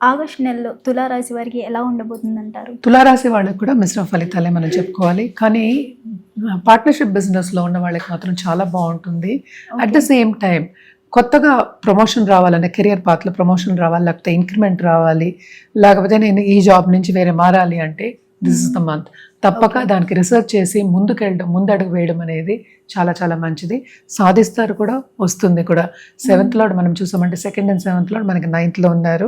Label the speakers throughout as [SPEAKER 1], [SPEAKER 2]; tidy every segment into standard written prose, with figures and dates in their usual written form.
[SPEAKER 1] August నెలలో తులారాశి వారికి ఎలా ఉండబోతుందంటారు?
[SPEAKER 2] తులారాశి వాళ్ళకి కూడా మిశ్రమ ఫలితాలే మనం చెప్పుకోవాలి. కానీ పార్ట్నర్షిప్ బిజినెస్లో ఉన్న వాళ్ళకి మాత్రం చాలా బాగుంటుంది. అట్ ద సేమ్ టైం కొత్తగా ప్రమోషన్ రావాలనే కెరియర్ పాత్లో ప్రమోషన్ రావాలి, లేకపోతే ఇంక్రిమెంట్ రావాలి, లేకపోతే నేను ఈ జాబ్ నుంచి వేరే మారాలి అంటే దిస్ ఇస్ ద మంత్. తప్పక దానికి రిసర్చ్ చేసి ముందడుగు వేయడం అనేది చాలా చాలా మంచిది. సాధిస్తారు కూడా, వస్తుంది కూడా. 7th లార్డ్ మనం చూసామంటే 2nd and 7th లార్డ్ మనకి 9th లో ఉన్నారు.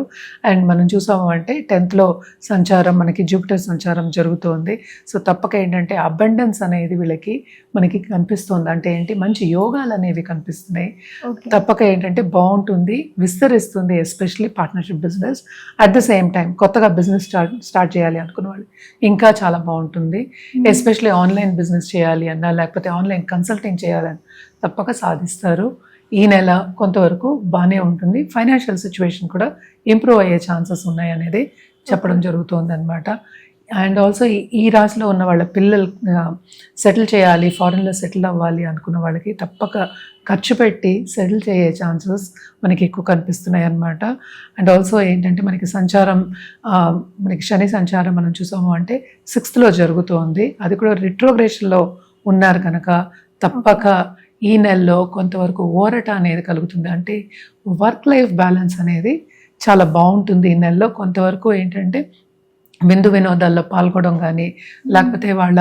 [SPEAKER 2] అండ్ మనం చూసాము అంటే 10th లో సంచారం, మనకి జూపిటర్ సంచారం జరుగుతుంది. సో తప్పక ఏంటంటే అబండెన్స్ అనేది వీళ్ళకి మనకి కనిపిస్తుంది. అంటే ఏంటి, మంచి యోగాలు అనేవి కనిపిస్తున్నాయి. తప్పక ఏంటంటే బాగుంటుంది, విస్తరిస్తుంది, especially partnership business. At the same time కొత్తగా బిజినెస్ స్టార్ట్ చేయాలి అనుకున్న వాళ్ళు ఇంకా చాలా బాగుంటుంది. ఎస్పెషల్లీ ఆన్లైన్ బిజినెస్ చేయాలి అన్నా, లేకపోతే ఆన్లైన్ కన్సల్టింగ్ చేయాలని తప్పక సాధిస్తారు. ఈ నెల కొంతవరకు బాగానే ఉంటుంది. ఫైనాన్షియల్ సిచ్యువేషన్ కూడా ఇంప్రూవ్ అయ్యే ఛాన్సెస్ ఉన్నాయి అనేది చెప్పడం జరుగుతుంది అనమాట. అండ్ ఆల్సో ఈ రాశిలో ఉన్న వాళ్ళ పిల్లలు సెటిల్ చేయాలి, ఫారెన్లో సెటిల్ అవ్వాలి అనుకున్న వాళ్ళకి తప్పక ఖర్చు పెట్టి సెటిల్ చేసే ఛాన్సెస్ మనకి ఎక్కువ కనిపిస్తున్నాయి అన్నమాట. అండ్ ఆల్సో ఏంటంటే మనకి సంచారం, మనకి శని సంచారం మనం చూసాము అంటే 6th లో జరుగుతోంది. అది కూడా రిట్రోగ్రేషన్లో ఉన్నారు కనుక తప్పక ఈ నెలలో కొంతవరకు ఊరట అనేది కలుగుతుంది. అంటే వర్క్ లైఫ్ బ్యాలెన్స్ అనేది చాలా బాగుంటుంది ఈ నెలలో. కొంతవరకు ఏంటంటే విందు వినోదాల్లో పాల్గొనడం కానీ, లేకపోతే వాళ్ళ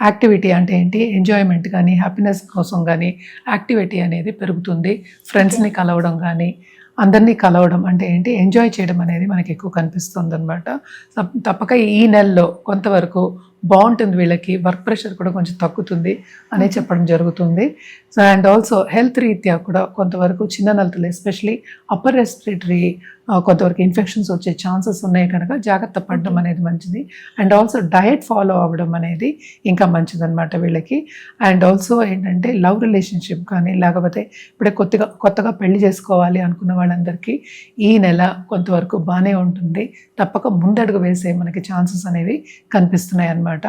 [SPEAKER 2] యాక్టివిటీ అంటే ఏంటి, ఎంజాయ్మెంట్ కానీ, హ్యాపీనెస్ కోసం కానీ యాక్టివిటీ అనేది పెరుగుతుంది. ఫ్రెండ్స్ని కలవడం కానీ, అందరినీ కలవడం అంటే ఏంటి, ఎంజాయ్ చేయడం అనేది మనకి ఎక్కువ కనిపిస్తుంది అనమాట. తప్పక ఈ నెలలో కొంతవరకు బాగుంటుంది. వీళ్ళకి వర్క్ ప్రెషర్ కూడా కొంచెం తగ్గుతుంది అనే చెప్పడం జరుగుతుంది. సో అండ్ ఆల్సో హెల్త్ రీత్యా కూడా కొంతవరకు చిన్న నలుతులు, ఎస్పెషలీ అప్పర్ రెస్పిరేటరీ కొంతవరకు ఇన్ఫెక్షన్స్ వచ్చే ఛాన్సెస్ ఉన్నాయి కనుక జాగ్రత్త పడడం అనేది మంచిది. అండ్ ఆల్సో డయట్ ఫాలో అవ్వడం అనేది ఇంకా మంచిదన్నమాట వీళ్ళకి. అండ్ ఆల్సో ఏంటంటే లవ్ రిలేషన్షిప్ కానీ, లేకపోతే ఇప్పుడే కొత్తగా పెళ్లి చేసుకోవాలి అనుకున్న వాళ్ళందరికీ ఈ నెల కొంతవరకు బాగానే ఉంటుంది. తప్పక ముందడుగు వేసే మనకి ఛాన్సెస్ అనేవి కనిపిస్తున్నాయి అన్నమాట.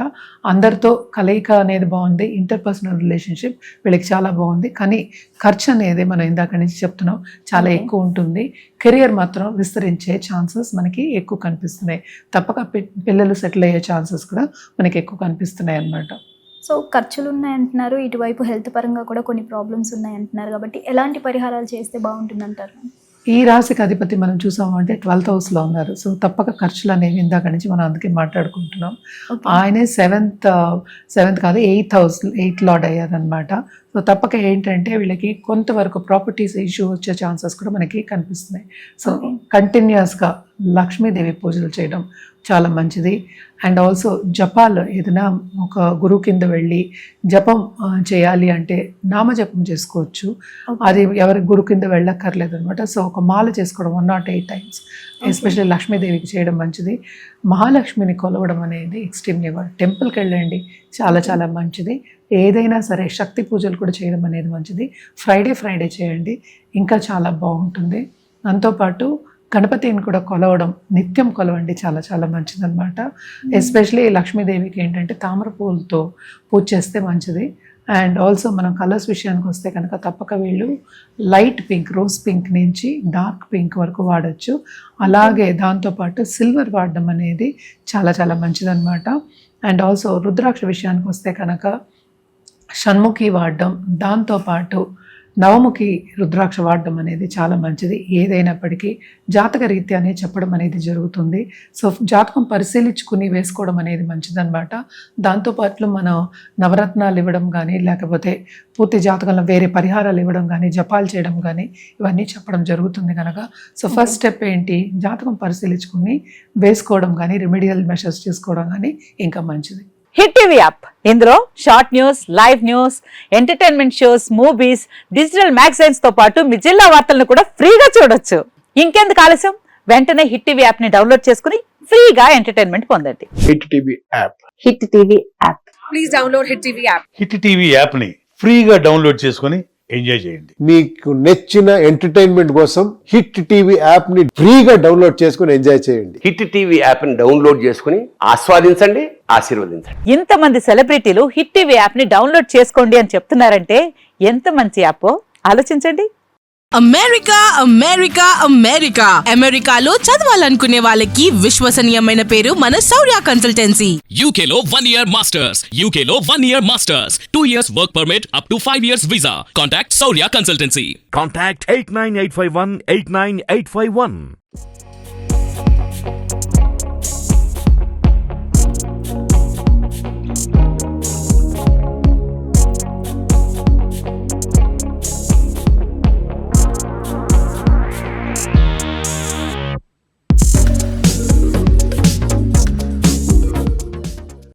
[SPEAKER 2] అందరితో కలయిక అనేది బాగుంది. ఇంటర్పర్సనల్ రిలేషన్షిప్ వీళ్ళకి చాలా బాగుంది. కానీ ఖర్చు అనేది మనం ఇందాక నుంచి చెప్తున్నాం చాలా ఎక్కువ ఉంటుంది. కెరియర్ మాత్రం విస్తరించే ఛాన్సెస్ మనకి ఎక్కువ కనిపిస్తున్నాయి. తప్పక పిల్లలు సెటిల్ అయ్యే ఛాన్సెస్ కూడా మనకి ఎక్కువ కనిపిస్తున్నాయి అన్నమాట.
[SPEAKER 1] సో ఖర్చులు ఉన్నాయంటున్నారు, ఇటువైపు హెల్త్ పరంగా కూడా కొన్ని ప్రాబ్లమ్స్ ఉన్నాయంటున్నారు. కాబట్టి ఎలాంటి పరిహారాలు చేస్తే బాగుంటుందంటారు?
[SPEAKER 2] ఈ రాశికి అధిపతి మనం చూసాము అంటే 12th హౌస్లో ఉన్నారు. సో తప్పక ఖర్చులు అనేవి ఇందాక నుంచి మనం అందుకే మాట్లాడుకుంటున్నాం. ఆయనే 7th కాదు 8th లార్డ్ అయ్యారనమాట. సో తప్పక ఏంటంటే వీళ్ళకి కొంతవరకు ప్రాపర్టీస్ ఇష్యూ వచ్చే ఛాన్సెస్ కూడా మనకి కనిపిస్తున్నాయి. సో కంటిన్యూస్గా లక్ష్మీదేవి పూజలు చేయడం చాలా మంచిది. అండ్ ఆల్సో జపాలు ఏదైనా ఒక గురువు కింద వెళ్ళి జపం చేయాలి అంటే నామజపం చేసుకోవచ్చు. అది ఎవరి గురు కింద వెళ్ళక్కర్లేదు అనమాట. సో ఒక మాల చేసుకోవడం 108 times ఎస్పెషల్లీ లక్ష్మీదేవికి చేయడం మంచిది. మహాలక్ష్మిని కొలవడం అనేది ఎక్స్ట్రీమ్లీ టెంపుల్కి వెళ్ళండి, చాలా చాలా మంచిది. ఏదైనా సరే శక్తి పూజలు కూడా చేయడం అనేది మంచిది. ఫ్రైడే చేయండి, ఇంకా చాలా బాగుంటుంది. దాంతోపాటు గణపతిని కూడా కొలవడం, నిత్యం కొలవండి, చాలా చాలా మంచిదన్నమాట. ఎస్పెషలీ లక్ష్మీదేవికి ఏంటంటే తామర పూలతో పూజ చేస్తే మంచిది. అండ్ ఆల్సో మనం కలర్స్ విషయానికి వస్తే కనుక తప్పక వీళ్ళు లైట్ పింక్, రోజ్ పింక్ నుంచి డార్క్ పింక్ వరకు వాడచ్చు. అలాగే దాంతోపాటు సిల్వర్ వాడడం అనేది చాలా చాలా మంచిదన్నమాట. అండ్ ఆల్సో రుద్రాక్ష విషయానికి వస్తే కనుక షణ్ముఖి వాడడం, దాంతోపాటు నవముఖి రుద్రాక్ష వాడడం అనేది చాలా మంచిది. ఏదైనప్పటికీ జాతక రీత్యానే చెప్పడం అనేది జరుగుతుంది. సో జాతకం పరిశీలించుకుని వేసుకోవడం అనేది మంచిదన్నమాట. దాంతోపాటు మనం నవరత్నాలు ఇవ్వడం కానీ, లేకపోతే పూర్తి జాతకంలో వేరే పరిహారాలు ఇవ్వడం కానీ, జపాలు చేయడం కానీ ఇవన్నీ చెప్పడం జరుగుతుంది కనుక సో ఫస్ట్ స్టెప్ ఏంటి, జాతకం పరిశీలించుకుని వేసుకోవడం కానీ, రెమెడియల్ మెషర్స్ చేసుకోవడం కానీ ఇంకా మంచిది.
[SPEAKER 3] హిట్ టీవీ యాప్, ఇందులో short news, live news, entertainment shows, movies, digital magazines తో పాటు మీ జిల్లా వార్తలను కూడా ఫ్రీగా చూడొచ్చు. ఇంకెందుకు ఆలస్యం, వెంటనే హిట్ టీవీ యాప్ ని డౌన్లోడ్ చేసుకుని ఫ్రీగా ఎంటర్టైన్మెంట్ పొందండి.
[SPEAKER 4] Hit TV app,
[SPEAKER 3] hit TV app,
[SPEAKER 5] please download hit TV app.
[SPEAKER 6] Hit TV app ని ఫ్రీగా డౌన్లోడ్ చేసుకుని ఎంజాయ్ చేయండి.
[SPEAKER 4] మీకు నచ్చిన ఎంటర్టైన్మెంట్ కోసం హిట్ టీవీ యాప్ ని ఫ్రీగా డౌన్లోడ్ చేసుకుని ఎంజాయ్ చేయండి.
[SPEAKER 7] హిట్ టీవీ యాప్ ని డౌన్లోడ్ చేసుకుని ఆస్వాదించండి, ఆశీర్వదించండి.
[SPEAKER 3] ఇంతమంది సెలబ్రిటీలు హిట్ టీవీ యాప్ ని డౌన్లోడ్ చేసుకోండి అని చెప్తున్నారంటే ఎంత మంచి యాప్ ఆలోచించండి.
[SPEAKER 8] అమెరికా అమెరికా అమెరికా అమెరికాలో చదవాలనుకునే వాళ్ళకి విశ్వసనీయమైన పేరు మన శౌర్య కన్సల్టెన్సీ.
[SPEAKER 9] UK లో 1 year masters. UK లో 1 year masters. 2 years work permit up to 5 years visa. Contact Saurya Consultancy.
[SPEAKER 10] Contact 89851 89851.